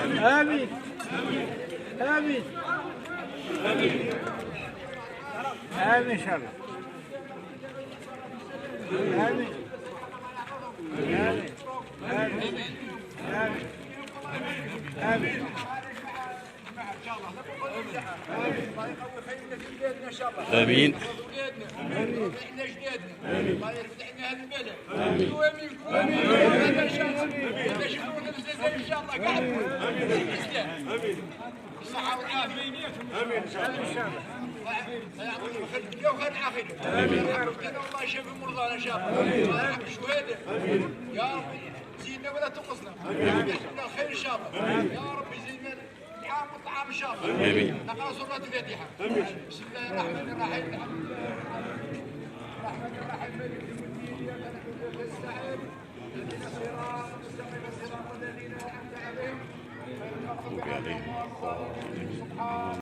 آمين آمين آمين إن شاء الله آمين آمين آمين آمين آمين امين. احنا جدادنا الله يفتح لنا هذا البلد وامينكم هذا ان شاء الله هذا شكون الزلزال ان شاء الله قاعد امين الصحه والعافيه امين ان شاء الله يعطيكم خير الدنيا وخير الاخره امين والله يشفي مرضانا ان شاء الله الله يرحم الشهداء يا رب زيدنا ولا تنقصنا يحفظنا الخير ان شاء الله يا رب يزيدنا العام والطعام ان شاء الله امين. نقرا سوره الفاتحه بسم الله الرحمن الرحيم الرحمن الرحيم مالك يوم الدين اياك نعبد واياك نستعين اهدنا الصراط المستقيم صراط الذين انعمت عليهم غير المغضوب عليهم ولا الضالين سبحان